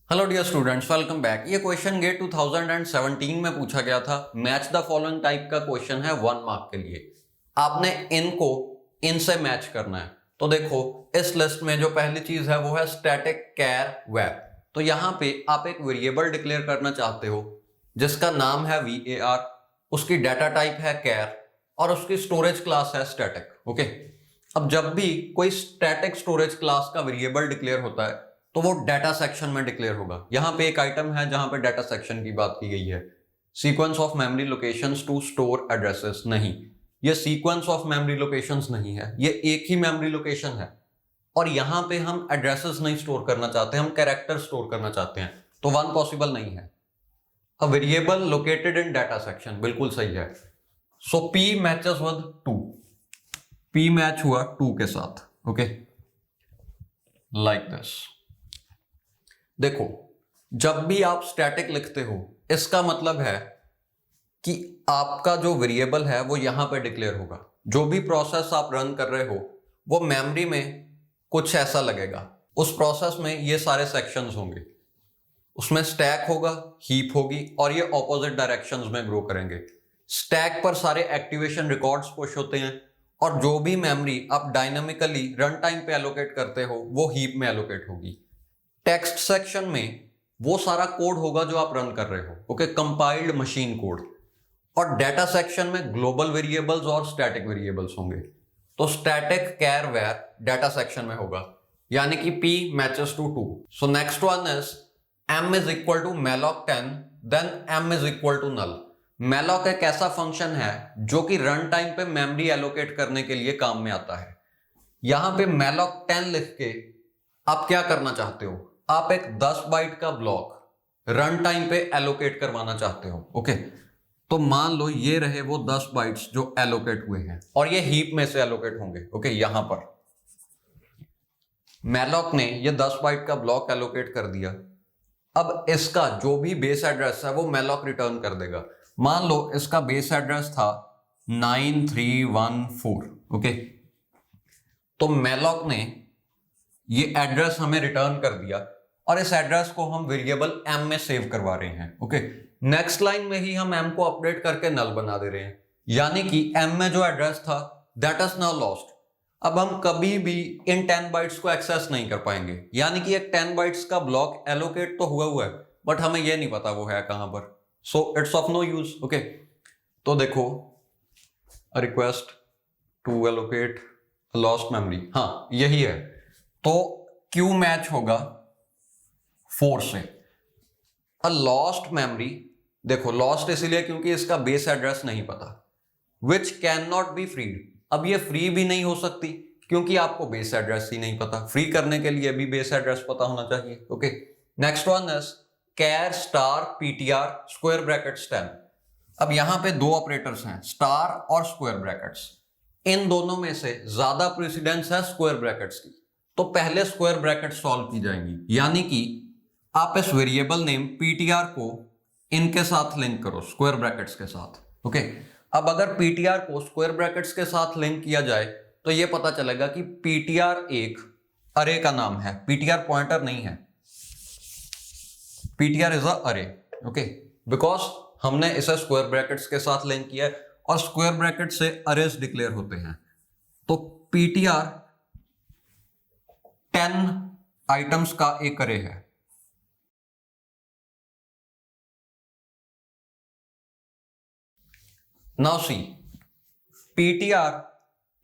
Hello dear students, welcome back. ये question GATE 2017 में पूछा गया था। मैच द फॉलोइंग टाइप का क्वेश्चन है 1 मार्क के लिए। आपने इनको इनसे मैच करना है। तो देखो, इस लिस्ट में जो पहली चीज है वो है स्टैटिक कैर वेर। तो यहां पे आप एक वेरिएबल डिक्लेयर करना चाहते हो जिसका नाम है var, उसकी डाटा टाइप है कैर और उसकी स्टोरेज क्लास है स्टैटिक। ओके, अब जब भी कोई स्टैटिक स्टोरेज क्लास का वेरिएबल डिक्लेयर होता है तो वो डाटा सेक्शन में डिक्लेयर होगा। यहां पे एक आइटम है जहां पे डाटा सेक्शन की बात की गई है। Sequence of memory locations to store addresses नहीं, ये सीक्वेंस ऑफ मेमोरी लोकेशंस नहीं है, ये एक ही मेमोरी लोकेशन है। और यहां पे हम एड्रेसेस नहीं स्टोर करना चाहते, हम कैरेक्टर स्टोर करना चाहते हैं। तो वन पॉसिबल नहीं है। A variable located in data section, बिल्कुल सही है। सो P matches with 2, P match हुआ 2 के साथ। Okay, like this. देखो, जब भी आप स्टैटिक लिखते हो इसका मतलब है कि आपका जो वेरिएबल है वो यहां पे डिक्लेयर होगा। जो भी प्रोसेस आप रन कर रहे हो वो मेमोरी में कुछ ऐसा लगेगा। उस प्रोसेस में ये सारे सेक्शंस होंगे, उसमें स्टैक होगा, हीप होगी और ये ऑपोजिट डायरेक्शंस में ग्रो करेंगे। स्टैक पर सारे एक्टिवेशन रिकॉर्ड्स पुश होते हैं और जो भी मेमोरी आप डायनामिकली रन टाइम पे एलोकेट करते हो वो हीप में एलोकेट होगी। टेक्स्ट सेक्शन में वो सारा कोड होगा जो आप रन कर रहे हो, ओके, कंपाइल्ड मशीन कोड। और डेटा सेक्शन में ग्लोबल वेरिएबल्स और स्टैटिक वेरिएबल्स होंगे। तो static char var data section में होगा, यानी कि P matches to 2। So next one is m is equal to malloc10 then m is equal to null। malloc एक ऐसा फंक्शन है जो कि रन टाइम पे मेमोरी एलोकेट करने के लिए काम में आता है। यहां पे malloc10 लिख के आप क्या करना चाहते हो? आप एक 10 बाइट का ब्लॉक रन टाइम पे एलोकेट करवाना चाहते हो। ओके, तो मान लो ये रहे वो 10 बाइट्स जो एलोकेट हुए हैं और ये हीप में से एलोकेट होंगे। ओके, यहां पर मैलॉक ने ये 10 बाइट का ब्लॉक एलोकेट कर दिया। अब इसका जो भी बेस एड्रेस है वो मैलॉक रिटर्न कर देगा। मान लो इसका बेस एड्रेस था 9314। ओके, तो मैलॉक ने ये एड्रेस हमें रिटर्न कर दिया और इस एड्रेस को हम वेरिएबल m में सेव करवा रहे हैं। ओके, नेक्स्ट लाइन में ही हम m को अपडेट करके नल बना दे रहे हैं, यानी कि m में जो एड्रेस था दैट इज नाउ लॉस्ट। अब हम कभी भी इन 10 बाइट्स को एक्सेस नहीं कर पाएंगे, यानी कि एक 10 बाइट्स का ब्लॉक एलोकेट तो हुआ है बट हमें यह नहीं पता वो है कहां पर। So it's of no use. Okay, तो देखो, request to allocate lost memory, हाँ यही है। तो Q मैच होगा 4 से। अ लॉस्ट मेमोरी, देखो लॉस्ट इसलिए क्योंकि इसका बेस एड्रेस नहीं पता, which can not be freed. अब ये फ्री भी नहीं हो सकती क्योंकि आपको बेस एड्रेस ही नहीं पता। फ्री करने के लिए भी बेस एड्रेस पता होना चाहिए। Okay, next one is char star ptr square brackets 10। अब यहां पे दो ऑपरेटर्स हैं, स्टार और स्क्वायर ब्रैकेट्स। इन दोनों में से ज्यादा प्रेसिडेंस है स्क्वायर ब्रैकेट्स की, तो पहले स्क्वायर ब्रैकेट सॉल्व की जाएंगी, यानी कि आप इस वेरिएबल नेम ptr को इनके साथ लिंक करो, स्क्वायर ब्रैकेट्स के साथ। ओके, अब अगर ptr को स्क्वायर ब्रैकेट्स के साथ लिंक किया जाए तो यह पता चलेगा कि ptr एक अरे का नाम है, ptr पॉइंटर नहीं है, ptr इज अ अरे। ओके, बिकॉज हमने इसे स्क्वायर ब्रैकेट्स के साथ लिंक किया है और स्क्वायर ब्रैकेट से अरेज डिक्लेयर होते हैं। तो ptr 10 आइटम्स का एक अरे है। Now see, ptr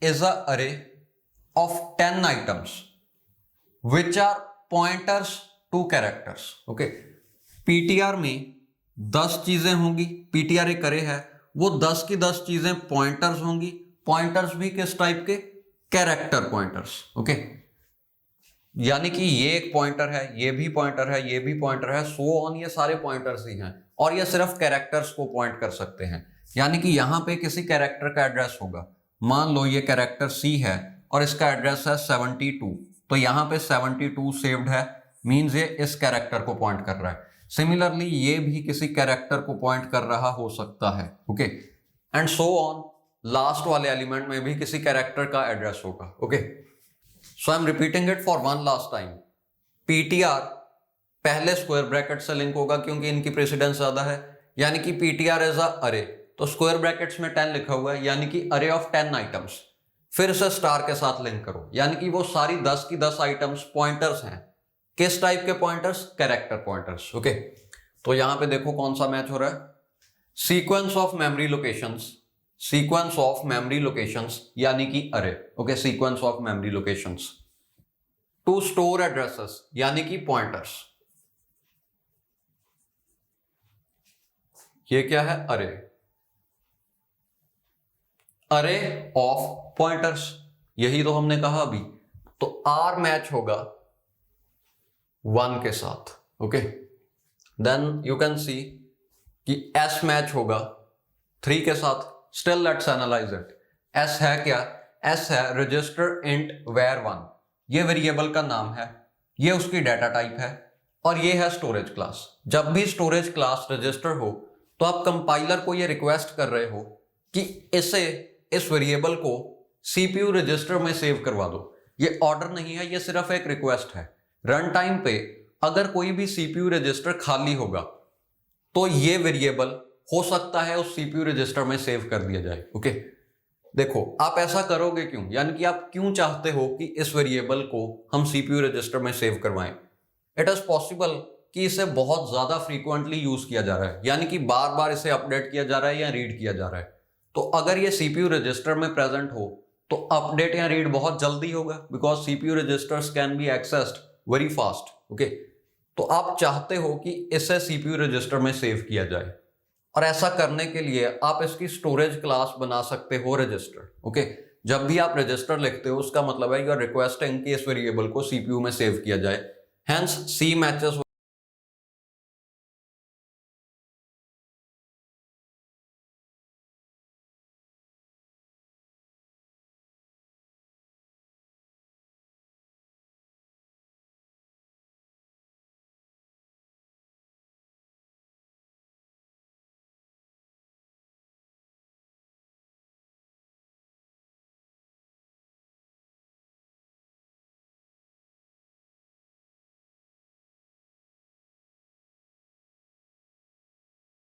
is a array of 10 items which are pointers to characters. Okay, ptr में 10 चीजें होंगी, ptr एक अरे है, वो 10 की 10 चीजें पॉइंटर्स होंगी। पॉइंटर्स भी किस टाइप के? Character pointers. ओके, यानी कि ये एक पॉइंटर है, ये भी पॉइंटर है, ये भी पॉइंटर है, सो ऑन, ये सारे पॉइंटर्स ही हैं और ये सिर्फ कैरेक्टर्स को पॉइंट कर सकते हैं। यानी कि यहां पे किसी कैरेक्टर का एड्रेस होगा। मान लो ये कैरेक्टर C है और इसका एड्रेस है 72, तो यहां पे 72 सेव्ड है, मींस ये इस कैरेक्टर को पॉइंट कर रहा है। सिमिलरली ये भी किसी कैरेक्टर को पॉइंट कर रहा हो सकता है। Okay, and so on, last वाले एलिमेंट में भी किसी कैरेक्टर का एड्रेस होगा। Okay, so I'm repeating it for one last time. ptr पहले स्क्वायर ब्रैकेट से लिंक होगा क्योंकि इनकी प्रेसिडेंस ज्यादा है, यानी कि पीटीआर एज अ अरे, तो स्क्वायर ब्रैकेट्स में 10 लिखा हुआ है यानी कि अरे ऑफ 10 आइटम्स। फिर से स्टार के साथ लिंक करो, यानी कि वो सारी 10 की 10 आइटम्स पॉइंटर्स हैं। किस टाइप के पॉइंटर्स? Character pointers. ओके, तो यहां पे देखो कौन सा मैच हो रहा है, sequence of memory locations, sequence of memory locations यानी कि अरे। Okay, sequence of memory locations to store addresses यानी कि पॉइंटर्स। ये क्या है? अरे, अरे ऑफ पॉइंटर्स, यही तो हमने कहा अभी। तो आर मैच होगा 1 के साथ। Okay, then you can see कि एस मैच होगा 3 के साथ। Still let's analyse it. S है क्या? एस है रजिस्टर इंट var1, ये वेरिएबल का नाम है, ये उसकी डाटा टाइप है, और ये है स्टोरेज क्लास। जब भी स्टोरेज क्लास रजिस्टर हो तो आप कंपाइलर को ये रिक्वेस्ट कर रहे हो कि इस वेरिएबल को सीपीयू रजिस्टर में सेव करवा दो। ये ऑर्डर नहीं है, ये सिर्फ एक रिक्वेस्ट है। रन टाइम पे अगर कोई भी सीपीयू रजिस्टर खाली होगा तो ये वेरिएबल हो सकता है उस सीपीयू रजिस्टर में सेव कर दिया जाए। ओके, देखो आप ऐसा करोगे क्यों, यानी कि आप क्यों चाहते हो कि इस वेरिएबल को हम सीपीयू रजिस्टर में सेव करवाएं? इट इज पॉसिबल कि इसे बहुत ज्यादा फ्रीक्वेंटली यूज किया जा रहा है, यानी कि बार बार इसे अपडेट किया जा रहा है या रीड किया जा रहा है। तो अगर ये सीपीयू रजिस्टर में प्रेजेंट हो तो अपडेट या रीड बहुत जल्दी होगा, because CPU registers can be accessed very fast. Okay, तो आप चाहते हो कि इसे सीपीयू रजिस्टर में सेव किया जाए, और ऐसा करने के लिए आप इसकी स्टोरेज क्लास बना सकते हो रजिस्टर। ओके, जब भी आप रजिस्टर लिखते हो उसका मतलब है यू आर रिक्वेस्टिंग कि इस वेरिएबल को सीपीयू में सेव किया जाए। हेंस सी मैचेस